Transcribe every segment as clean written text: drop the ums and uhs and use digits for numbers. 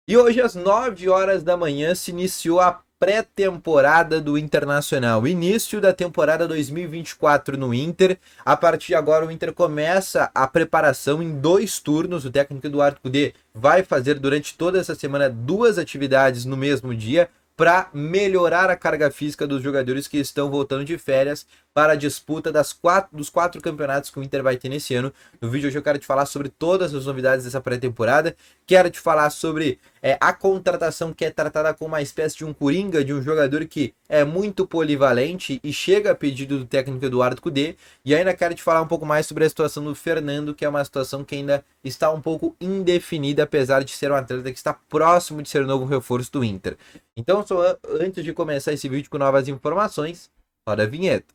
E hoje, às 9 horas da manhã, se iniciou a pré-temporada do Internacional. Início da temporada 2024 no Inter. A partir de agora, o Inter começa a preparação em 2 turnos. O técnico Eduardo Cudê vai fazer durante toda essa semana 2 atividades no mesmo dia para melhorar a carga física dos jogadores que estão voltando de férias para a disputa dos 4 campeonatos que o Inter vai ter nesse ano. No vídeo hoje eu quero te falar sobre todas as novidades dessa pré-temporada. Quero te falar sobre a contratação que é tratada como uma espécie de um coringa, de um jogador que é muito polivalente e chega a pedido do técnico Eduardo Cudê. E ainda quero te falar um pouco mais sobre a situação do Fernando, que é uma situação que ainda está um pouco indefinida, apesar de ser um atleta que está próximo de ser o novo reforço do Inter. Então, só antes de começar esse vídeo com novas informações, roda a vinheta.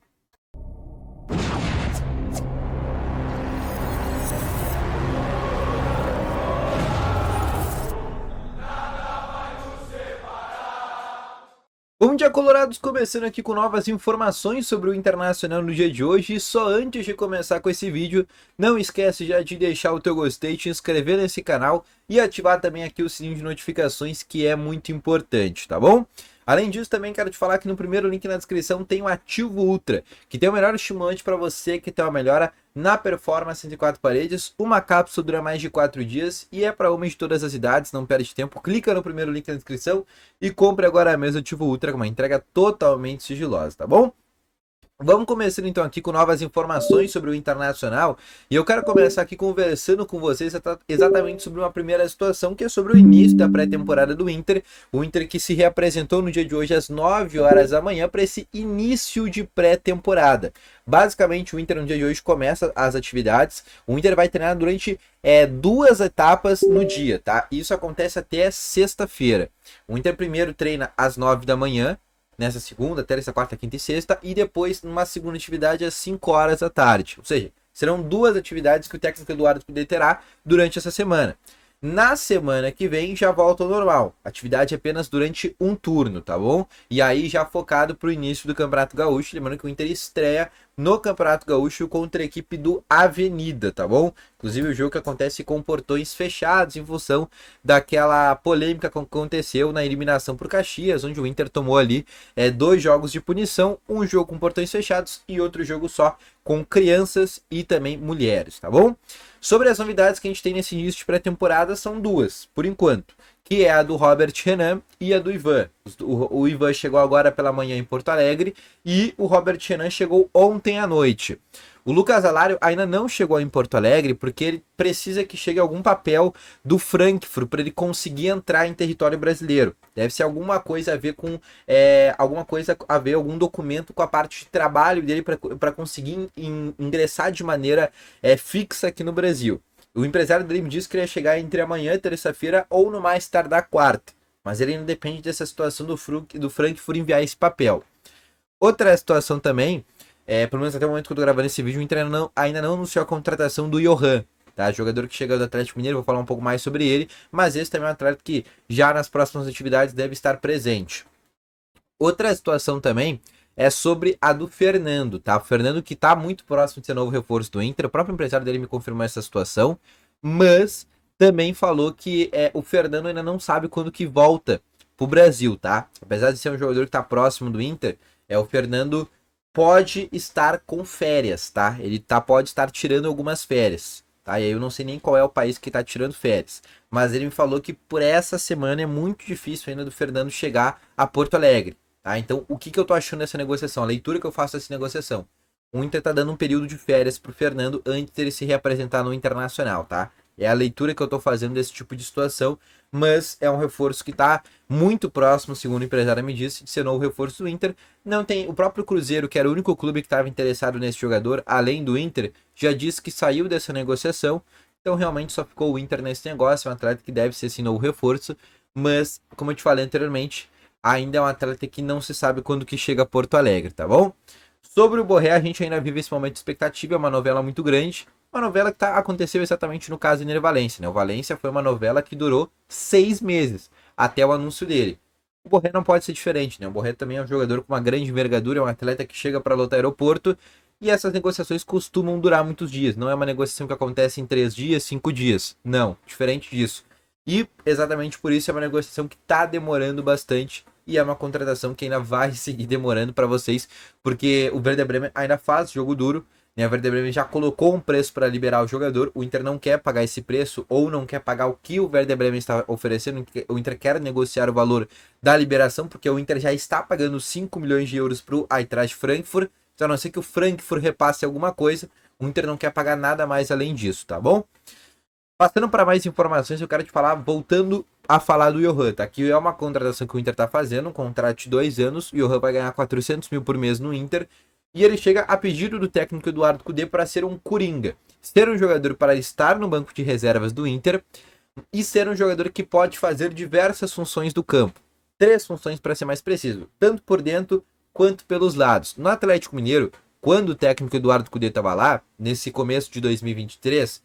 Bom dia, Colorados! Começando aqui com novas informações sobre o Internacional no dia de hoje. E só antes de começar com esse vídeo, não esquece já de deixar o teu gostei, te inscrever nesse canal e ativar também aqui o sininho de notificações, que é muito importante, tá bom? Além disso, também quero te falar que no primeiro link na descrição tem o Ativo Ultra, que tem o melhor estimulante para você que tem uma melhora na performance entre 4 paredes. Uma cápsula dura mais de 4 dias e é para homens de todas as idades, não perde tempo. Clica no primeiro link na descrição e compre agora mesmo o Ativo Ultra com uma entrega totalmente sigilosa, tá bom? Vamos começando então aqui com novas informações sobre o Internacional. E eu quero começar aqui conversando com vocês exatamente sobre uma primeira situação, que é sobre o início da pré-temporada do Inter. O Inter que se reapresentou no dia de hoje às 9 horas da manhã para esse início de pré-temporada. Basicamente, o Inter no dia de hoje começa as atividades. O Inter vai treinar durante 2 etapas no dia, tá? Isso acontece até sexta-feira. O Inter primeiro treina às 9 da manhã, nessa segunda, terça, quarta, quinta e sexta, e depois numa segunda atividade às 5 horas da tarde. Ou seja, serão 2 atividades que o técnico Eduardo Cudê terá durante essa semana. Na semana que vem já volta ao normal. Atividade apenas durante um turno, tá bom? E aí já focado para o início do Campeonato Gaúcho. Lembrando que o Inter estreia no Campeonato Gaúcho contra a equipe do Avenida, tá bom? Inclusive o jogo que acontece com portões fechados em função daquela polêmica que aconteceu na eliminação por Caxias, onde o Inter tomou ali 2 jogos de punição, um jogo com portões fechados e outro jogo só com crianças e também mulheres, tá bom? Sobre as novidades que a gente tem nesse início de pré-temporada, são 2, por enquanto, que é a do Robert Renan e a do Ivan. O Ivan chegou agora pela manhã em Porto Alegre e o Robert Renan chegou ontem à noite. O Lucas Alário ainda não chegou em Porto Alegre porque ele precisa que chegue algum papel do Frankfurt para ele conseguir entrar em território brasileiro. Deve ser alguma coisa a ver com algum documento com a parte de trabalho dele para conseguir ingressar de maneira fixa aqui no Brasil. O empresário dele me disse que ele ia chegar entre amanhã e terça-feira ou no mais tardar quarta. Mas ele ainda depende dessa situação do Frankfurt enviar esse papel. Outra situação também, pelo menos até o momento que eu tô gravando esse vídeo, o Inter ainda não anunciou a contratação do Johan, tá? Jogador que chega do Atlético Mineiro, vou falar um pouco mais sobre ele, mas esse também é um atleta que já nas próximas atividades deve estar presente. Outra situação também é sobre a do Fernando, tá? O Fernando que tá muito próximo de ser novo reforço do Inter, o próprio empresário dele me confirmou essa situação, mas também falou que o Fernando ainda não sabe quando que volta pro Brasil, tá? Apesar de ser um jogador que tá próximo do Inter, o Fernando pode estar com férias, tá? Ele pode estar tirando algumas férias, tá? E aí eu não sei nem qual é o país que tá tirando férias, mas ele me falou que por essa semana é muito difícil ainda do Fernando chegar a Porto Alegre. Tá? Então, o que eu tô achando dessa negociação? A leitura que eu faço dessa negociação. O Inter tá dando um período de férias pro Fernando antes dele se reapresentar no Internacional, tá? É a leitura que eu tô fazendo desse tipo de situação, mas é um reforço que tá muito próximo, segundo o empresário me disse, de ser novo reforço do Inter. Não tem, o próprio Cruzeiro, que era o único clube que estava interessado nesse jogador, além do Inter, já disse que saiu dessa negociação. Então, realmente só ficou o Inter nesse negócio. É um atleta que deve ser esse novo reforço, mas, como eu te falei anteriormente, ainda é um atleta que não se sabe quando que chega a Porto Alegre, tá bom? Sobre o Borré, a gente ainda vive esse momento de expectativa, é uma novela muito grande, uma novela que aconteceu exatamente no caso do Ener Valencia, né? O Valencia foi uma novela que durou 6 meses, até o anúncio dele. O Borré não pode ser diferente, né? O Borré também é um jogador com uma grande envergadura, é um atleta que chega para lotar aeroporto, e essas negociações costumam durar muitos dias, não é uma negociação que acontece em 3 dias, 5 dias, não, diferente disso. E exatamente por isso é uma negociação que está demorando bastante e é uma contratação que ainda vai seguir demorando para vocês, porque o Werder Bremen ainda faz jogo duro, né? O Werder Bremen já colocou um preço para liberar o jogador, o Inter não quer pagar esse preço ou não quer pagar o que o Werder Bremen está oferecendo, o Inter quer negociar o valor da liberação, porque o Inter já está pagando 5 milhões de euros para o Eintracht Frankfurt, então a não ser que o Frankfurt repasse alguma coisa, o Inter não quer pagar nada mais além disso, tá bom? Passando para mais informações, eu quero te falar, voltando a falar do Johan, tá? Aqui é uma contratação que o Inter tá fazendo, um contrato de 2 anos, o Johan vai ganhar 400 mil por mês no Inter, e ele chega a pedido do técnico Eduardo Cudê para ser um coringa, ser um jogador para estar no banco de reservas do Inter, e ser um jogador que pode fazer diversas funções do campo. 3 funções para ser mais preciso, tanto por dentro quanto pelos lados. No Atlético Mineiro, quando o técnico Eduardo Cudê estava lá, nesse começo de 2023,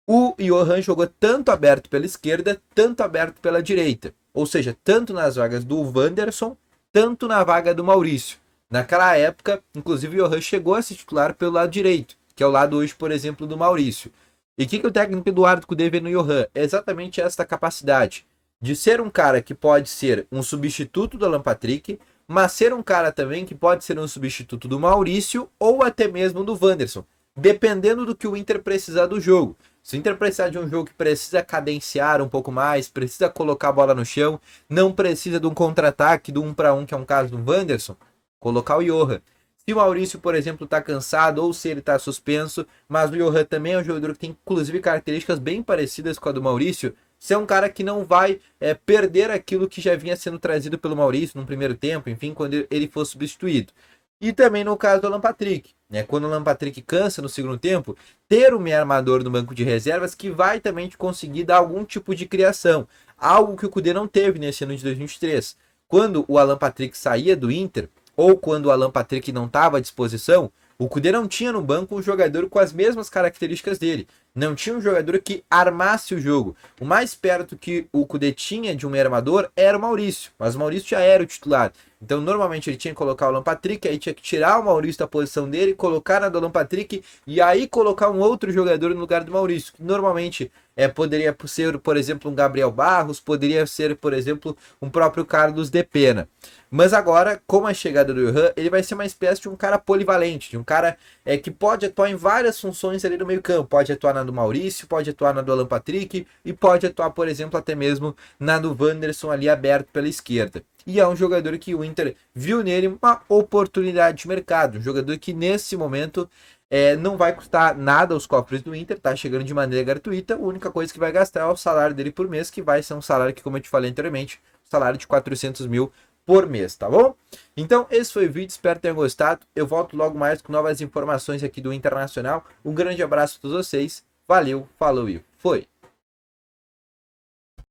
o Johan jogou tanto aberto pela esquerda, tanto aberto pela direita. Ou seja, tanto nas vagas do Wanderson, tanto na vaga do Maurício. Naquela época, inclusive, o Johan chegou a se titular pelo lado direito, que é o lado hoje, por exemplo, do Maurício. E o que o técnico Eduardo Cudê vê no Johan? É exatamente esta capacidade de ser um cara que pode ser um substituto do Alan Patrick, mas ser um cara também que pode ser um substituto do Maurício ou até mesmo do Wanderson, dependendo do que o Inter precisar do jogo. Se o Inter precisar de um jogo que precisa cadenciar um pouco mais, precisa colocar a bola no chão, não precisa de um contra-ataque do 1 para 1, que é um caso do Wanderson, colocar o Johan. Se o Maurício, por exemplo, está cansado ou se ele está suspenso, mas o Johan também é um jogador que tem inclusive características bem parecidas com a do Maurício, ser um cara que não vai perder aquilo que já vinha sendo trazido pelo Maurício no primeiro tempo, enfim, quando ele for substituído. E também no caso do Alan Patrick, né? Quando o Alan Patrick cansa no segundo tempo, ter um meio armador no banco de reservas que vai também te conseguir dar algum tipo de criação. Algo que o Cudê não teve nesse ano de 2023. Quando o Alan Patrick saía do Inter, ou quando o Alan Patrick não estava à disposição, o Cudê não tinha no banco um jogador com as mesmas características dele. Não tinha um jogador que armasse o jogo. O mais perto que o Cudê tinha de um meio armador era o Maurício, mas o Maurício já era o titular. Então, normalmente ele tinha que colocar o Alan Patrick, aí tinha que tirar o Maurício da posição dele, colocar na do Alan Patrick e aí colocar um outro jogador no lugar do Maurício. Que normalmente poderia ser, por exemplo, um Gabriel Barros, poderia ser, por exemplo, um próprio Carlos de Pena. Mas agora, com a chegada do Johan, ele vai ser uma espécie de um cara polivalente, de um cara que pode atuar em várias funções ali no meio campo. Pode atuar na do Maurício, pode atuar na do Alan Patrick e pode atuar, por exemplo, até mesmo na do Wanderson ali aberto pela esquerda. E é um jogador que o Inter viu nele uma oportunidade de mercado. Um jogador que nesse momento não vai custar nada aos cofres do Inter, tá chegando de maneira gratuita. A única coisa que vai gastar é o salário dele por mês, que vai ser um salário que, como eu te falei anteriormente, um salário de 400 mil por mês, tá bom? Então, esse foi o vídeo, espero que tenham gostado. Eu volto logo mais com novas informações aqui do Internacional. Um grande abraço a todos vocês. Valeu, falou e foi!